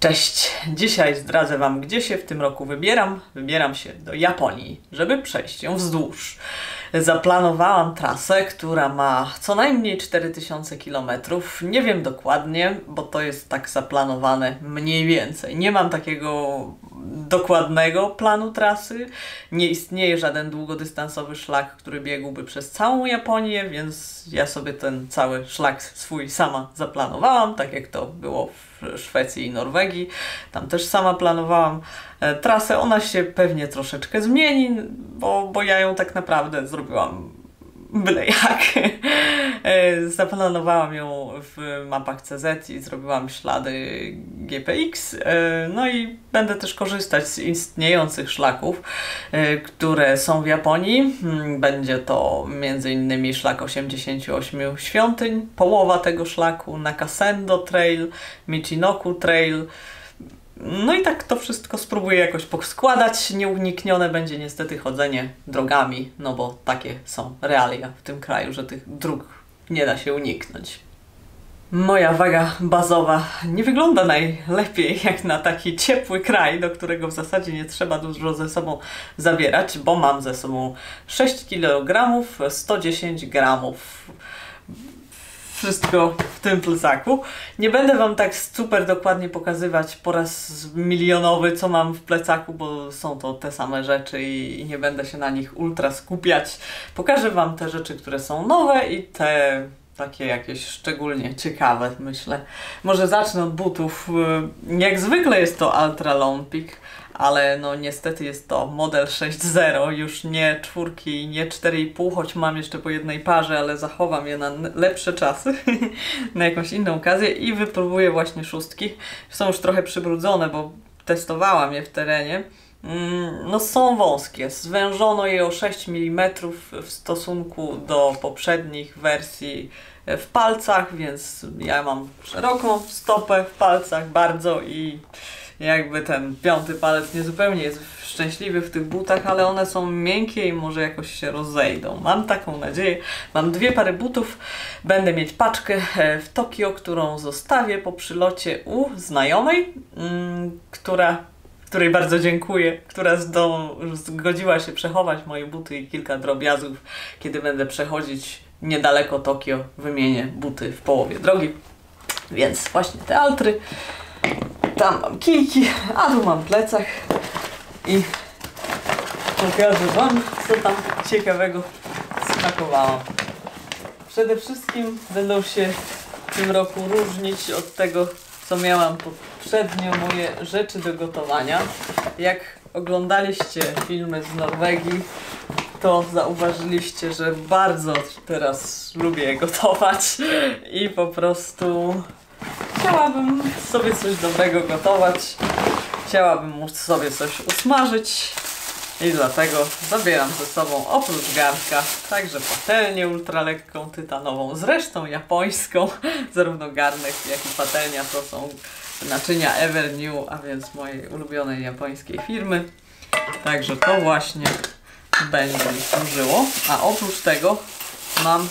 Cześć! Dzisiaj zdradzę Wam, gdzie się w tym roku wybieram. Wybieram się do Japonii, żeby przejść ją wzdłuż. Zaplanowałam trasę, która ma co najmniej 4000 km. Nie wiem dokładnie, bo to jest tak zaplanowane mniej więcej. Nie mam takiego dokładnego planu trasy. Nie istnieje żaden długodystansowy szlak, który biegłby przez całą Japonię, więc ja sobie ten cały szlak swój sama zaplanowałam, tak jak to było w Szwecji i Norwegii. Tam też sama planowałam trasę. Ona się pewnie troszeczkę zmieni, bo ja ją tak naprawdę zrobiłam byle jak. Zaplanowałam ją w mapach CZ i zrobiłam ślady GPX. No i będę też korzystać z istniejących szlaków, które są w Japonii. Będzie to m.in. szlak 88 świątyń, połowa tego szlaku, Nakasendo Trail, Michinoku Trail. No i tak to wszystko spróbuję jakoś poskładać. Nieuniknione będzie niestety chodzenie drogami, no bo takie są realia w tym kraju, że tych dróg nie da się uniknąć. Moja waga bazowa nie wygląda najlepiej jak na taki ciepły kraj, do którego w zasadzie nie trzeba dużo ze sobą zabierać, bo mam ze sobą 6 kg, 110 gramów. Wszystko w tym plecaku. Nie będę Wam tak super dokładnie pokazywać po raz milionowy, co mam w plecaku, bo są to te same rzeczy i nie będę się na nich ultra skupiać. Pokażę Wam te rzeczy, które są nowe i te takie jakieś szczególnie ciekawe, myślę. Może zacznę od butów. Jak zwykle jest to Ultra Lone Peak, ale no niestety jest to model 6.0, już nie 4 i nie 4,5, choć mam jeszcze po jednej parze, ale zachowam je na lepsze czasy, na jakąś inną okazję i wypróbuję właśnie 6. Są już trochę przybrudzone, bo testowałam je w terenie. No są wąskie, zwężono je o 6 mm w stosunku do poprzednich wersji w palcach, więc ja mam szeroką stopę w palcach bardzo i jakby ten piąty palec niezupełnie jest szczęśliwy w tych butach, ale one są miękkie i może jakoś się rozejdą. Mam taką nadzieję. Mam 2 pary butów. Będę mieć paczkę w Tokio, którą zostawię po przylocie u znajomej, której bardzo dziękuję, która zgodziła się przechować moje buty i kilka drobiazgów. Kiedy będę przechodzić niedaleko Tokio, wymienię buty w połowie drogi. Więc właśnie te altry. Tam mam kijki, a tu mam plecak i pokażę Wam, co tam ciekawego spakowałam. Przede wszystkim będą się w tym roku różnić od tego, co miałam poprzednio, moje rzeczy do gotowania. Jak oglądaliście filmy z Norwegii, to zauważyliście, że bardzo teraz lubię gotować i po prostu chciałabym sobie coś dobrego gotować, chciałabym móc sobie coś usmażyć i dlatego zabieram ze sobą oprócz garnka także patelnię ultralekką tytanową, zresztą japońską, zarówno garnek jak i patelnia to są naczynia Evernew, a więc mojej ulubionej japońskiej firmy, także to właśnie będzie mi służyło, a oprócz tego mam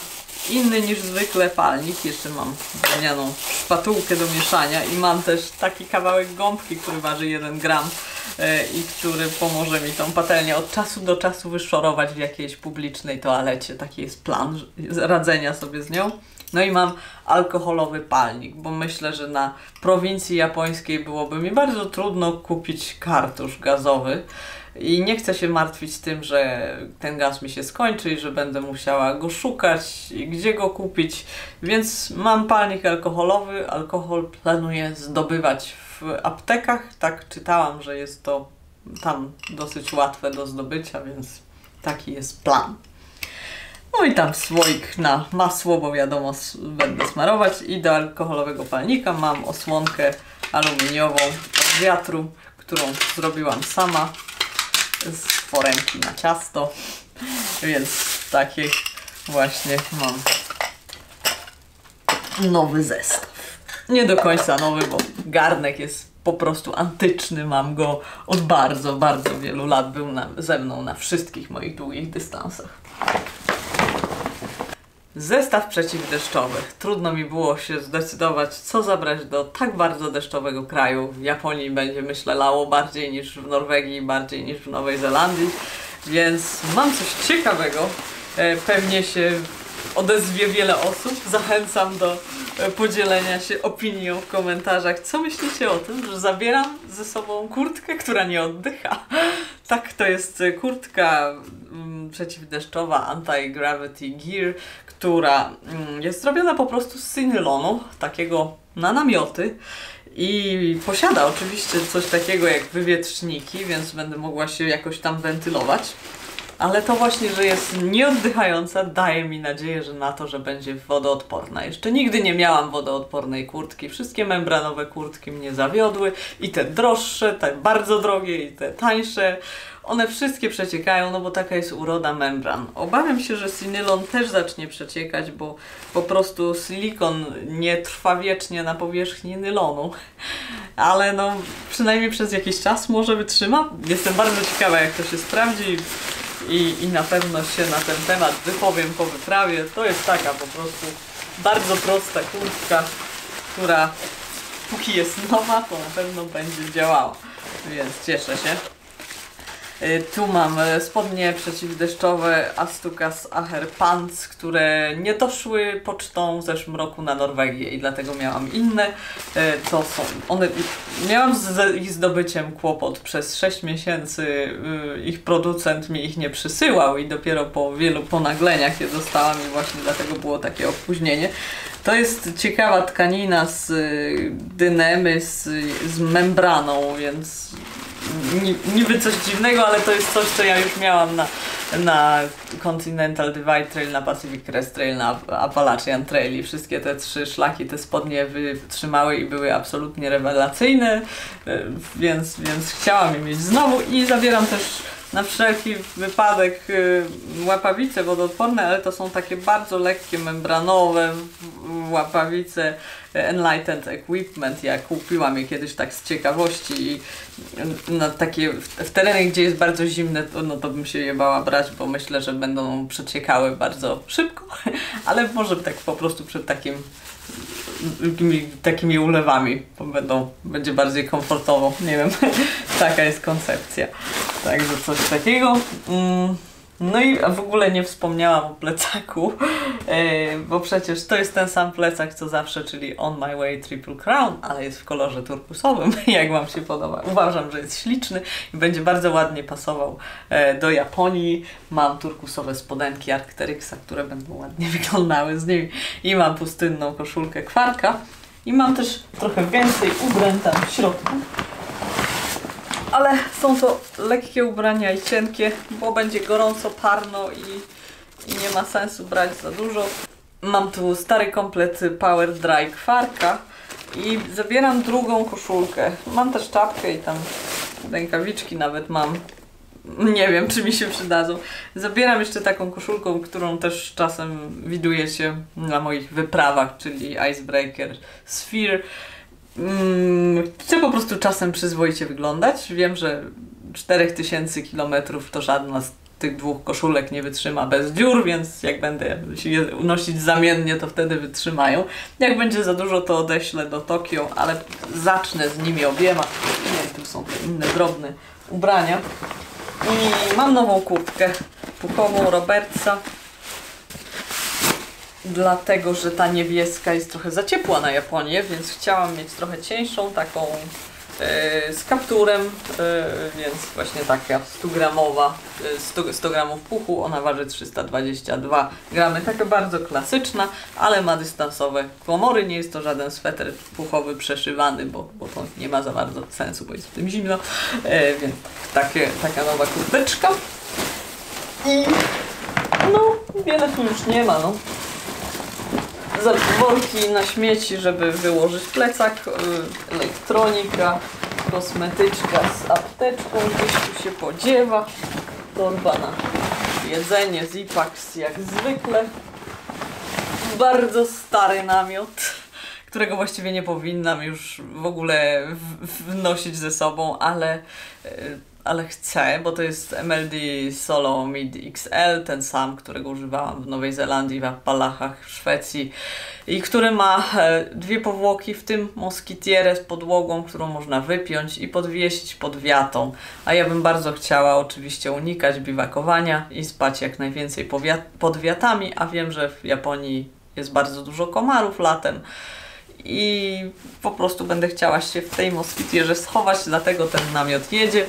inny niż zwykle palnik, jeszcze mam drewnianą szpatułkę do mieszania i mam też taki kawałek gąbki, który waży 1 gram i który pomoże mi tą patelnię od czasu do czasu wyszorować w jakiejś publicznej toalecie. Taki jest plan radzenia sobie z nią. No i mam alkoholowy palnik, bo myślę, że na prowincji japońskiej byłoby mi bardzo trudno kupić kartusz gazowy. I nie chcę się martwić tym, że ten gaz mi się skończy i że będę musiała go szukać i gdzie go kupić. Więc mam palnik alkoholowy. Alkohol planuję zdobywać w aptekach. Tak czytałam, że jest to tam dosyć łatwe do zdobycia, więc taki jest plan. No i tam słoik na masło, bo wiadomo, będę smarować. I do alkoholowego palnika mam osłonkę aluminiową od wiatru, którą zrobiłam sama z foremki na ciasto, więc taki właśnie mam nowy zestaw. Nie do końca nowy, bo garnek jest po prostu antyczny, mam go od bardzo, bardzo wielu lat, był ze mną na wszystkich moich długich dystansach. Zestaw przeciwdeszczowy. Trudno mi było się zdecydować, co zabrać do tak bardzo deszczowego kraju. W Japonii będzie, myślę, lało bardziej niż w Norwegii, bardziej niż w Nowej Zelandii, więc mam coś ciekawego. Pewnie się odezwie wiele osób. Zachęcam do podzielenia się opinią w komentarzach. Co myślicie o tym, że zabieram ze sobą kurtkę, która nie oddycha? Tak, to jest kurtka przeciwdeszczowa Anti-Gravity Gear, która jest zrobiona po prostu z nylonu, takiego na namioty. I posiada oczywiście coś takiego jak wywietrzniki, więc będę mogła się jakoś tam wentylować. Ale to właśnie, że jest nieoddychająca, daje mi nadzieję, że na to, że będzie wodoodporna. Jeszcze nigdy nie miałam wodoodpornej kurtki. Wszystkie membranowe kurtki mnie zawiodły. I te droższe, te bardzo drogie, i te tańsze. One wszystkie przeciekają, no bo taka jest uroda membran. Obawiam się, że sinylon też zacznie przeciekać, bo po prostu silikon nie trwa wiecznie na powierzchni nylonu. Ale no, przynajmniej przez jakiś czas może wytrzyma. Jestem bardzo ciekawa, jak to się sprawdzi. I na pewno się na ten temat wypowiem po wyprawie. To jest taka po prostu bardzo prosta kurtka, która póki jest nowa, to na pewno będzie działała. Więc cieszę się. Tu mam spodnie przeciwdeszczowe Astukas Aher Pants, które nie doszły pocztą w zeszłym roku na Norwegię i dlatego miałam inne. To są one. Miałam z ich zdobyciem kłopot. Przez 6 miesięcy ich producent mi ich nie przysyłał i dopiero po wielu ponagleniach je dostałam i właśnie dlatego było takie opóźnienie. To jest ciekawa tkanina z dynemy, z membraną, więc niby coś dziwnego, ale to jest coś, co ja już miałam na Continental Divide Trail, na Pacific Crest Trail, na Appalachian Trail i wszystkie te 3 szlaki, te spodnie wytrzymały i były absolutnie rewelacyjne, więc chciałam je mieć znowu i zabieram też na wszelki wypadek łapawice wodoodporne, ale to są takie bardzo lekkie, membranowe łapawice Enlightened Equipment. Ja kupiłam je kiedyś tak z ciekawości i na takie, w terenie, gdzie jest bardzo zimne, no to bym się je bała brać, bo myślę, że będą przeciekały bardzo szybko, ale może tak po prostu przed takimi ulewami będzie bardziej komfortowo, nie wiem, taka jest koncepcja. Także coś takiego. No i w ogóle nie wspomniałam o plecaku, bo przecież to jest ten sam plecak co zawsze, czyli On My Way Triple Crown, ale jest w kolorze turkusowym, jak Wam się podoba. Uważam, że jest śliczny i będzie bardzo ładnie pasował do Japonii. Mam turkusowe spodenki Arc'teryxa, które będą ładnie wyglądały z nimi i mam pustynną koszulkę Kwarka i mam też trochę więcej ubrań tam w środku. Ale są to lekkie ubrania i cienkie, bo będzie gorąco, parno i nie ma sensu brać za dużo. Mam tu stary komplet Power Dry Kwarka i zabieram drugą koszulkę. Mam też czapkę i tam rękawiczki nawet mam. Nie wiem, czy mi się przydadzą. Zabieram jeszcze taką koszulkę, którą też czasem widujecie na moich wyprawach, czyli Icebreaker Sphere. Chcę po prostu czasem przyzwoicie wyglądać. Wiem, że 4000 km to żadna z tych 2 koszulek nie wytrzyma bez dziur, więc jak będę je nosić zamiennie, to wtedy wytrzymają. Jak będzie za dużo, to odeślę do Tokio, ale zacznę z nimi obiema. Nie, tu są te inne drobne ubrania. I mam nową kurtkę puchową Robertsa. Dlatego, że ta niebieska jest trochę za ciepła na Japonię, więc chciałam mieć trochę cieńszą, taką z kapturem, więc właśnie taka 100-gramowa, 100 gramów puchu, ona waży 322 gramy, taka bardzo klasyczna, ale ma dystansowe komory, nie jest to żaden sweter puchowy przeszywany, bo to nie ma za bardzo sensu, bo jest w tym zimno, więc taka nowa kurteczka i no, wiele tu już nie ma, no. Worki na śmieci, żeby wyłożyć plecak, elektronika, kosmetyczka z apteczką, gdzieś tu się podziewa, torba na jedzenie, Zipax jak zwykle, bardzo stary namiot, którego właściwie nie powinnam już w ogóle wnosić ze sobą, ale ale chcę, bo to jest MLD Solo Mid XL, ten sam, którego używałam w Nowej Zelandii, w Appalachach, w Szwecji i który ma dwie powłoki, w tym moskitierę z podłogą, którą można wypiąć i podwiesić pod wiatą. A ja bym bardzo chciała oczywiście unikać biwakowania i spać jak najwięcej pod wiatami, a wiem, że w Japonii jest bardzo dużo komarów latem. I po prostu będę chciała się w tej moskitierze schować, dlatego ten namiot jedzie.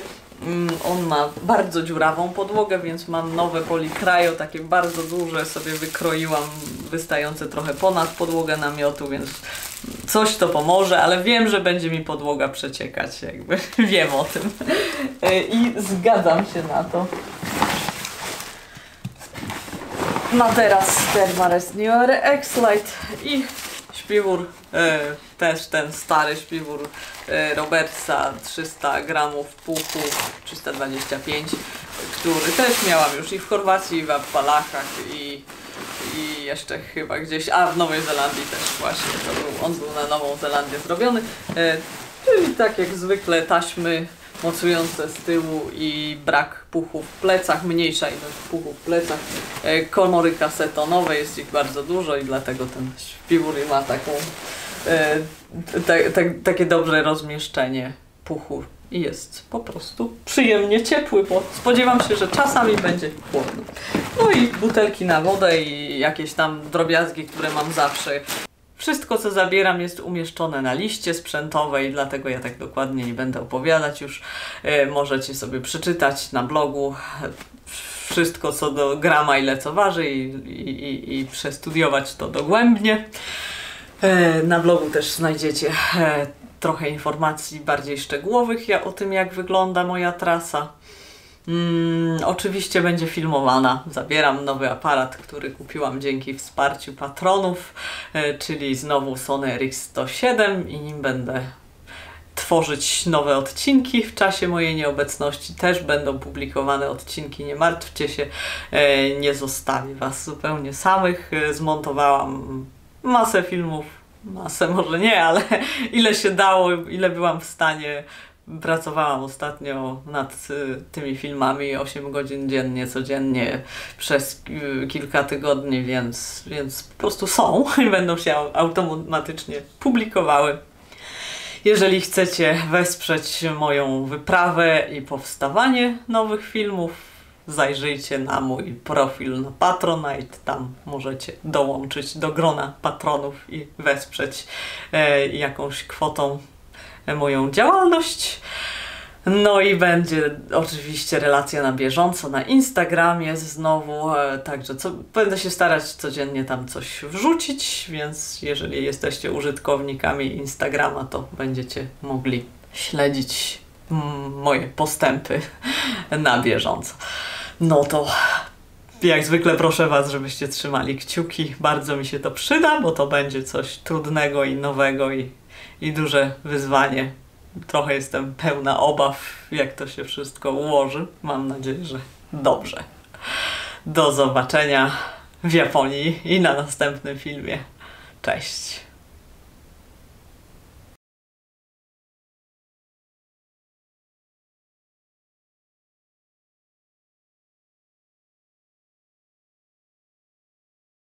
On ma bardzo dziurawą podłogę, więc mam nowe polikrajo, takie bardzo duże, sobie wykroiłam, wystające trochę ponad podłogę namiotu, więc coś to pomoże, ale wiem, że będzie mi podłoga przeciekać, jakby wiem o tym i zgadzam się na to. Materac Thermarest New X-Lite i śpiwór, też ten stary śpiwór Robertsa, 300 gramów puchu, 325, który też miałam już i w Chorwacji, i w Appalachach, i jeszcze chyba gdzieś, a w Nowej Zelandii też właśnie, on był na Nową Zelandię zrobiony, czyli tak jak zwykle taśmy mocujące z tyłu i brak puchu w plecach, mniejsza ilość puchu w plecach. Komory kasetonowe, jest ich bardzo dużo i dlatego ten śpiwór ma taką, takie dobre rozmieszczenie puchu i jest po prostu przyjemnie ciepły, bo spodziewam się, że czasami będzie chłodno. No i butelki na wodę i jakieś tam drobiazgi, które mam zawsze. Wszystko, co zabieram, jest umieszczone na liście sprzętowej, dlatego ja tak dokładnie nie będę opowiadać już. Możecie sobie przeczytać na blogu wszystko, co do grama, ile co waży i przestudiować to dogłębnie. Na blogu też znajdziecie trochę informacji bardziej szczegółowych o tym, jak wygląda moja trasa. Oczywiście będzie filmowana. Zabieram nowy aparat, który kupiłam dzięki wsparciu patronów, czyli znowu Sony RX107 i nim będę tworzyć nowe odcinki w czasie mojej nieobecności. Też będą publikowane odcinki, nie martwcie się, nie zostawię was zupełnie samych. Zmontowałam masę filmów, masę może nie, ale ile się dało, ile byłam w stanie. Pracowałam ostatnio nad tymi filmami 8 godzin dziennie, codziennie przez kilka tygodni, więc po prostu są i będą się automatycznie publikowały. Jeżeli chcecie wesprzeć moją wyprawę i powstawanie nowych filmów, zajrzyjcie na mój profil na Patronite, tam możecie dołączyć do grona patronów i wesprzeć jakąś kwotą moją działalność. No i będzie oczywiście relacja na bieżąco na Instagramie znowu, także będę się starać codziennie tam coś wrzucić, więc jeżeli jesteście użytkownikami Instagrama, to będziecie mogli śledzić moje postępy na bieżąco. No to jak zwykle proszę was, żebyście trzymali kciuki, bardzo mi się to przyda, bo to będzie coś trudnego i nowego i duże wyzwanie. Trochę jestem pełna obaw, jak to się wszystko ułoży. Mam nadzieję, że dobrze. Do zobaczenia w Japonii i na następnym filmie. Cześć!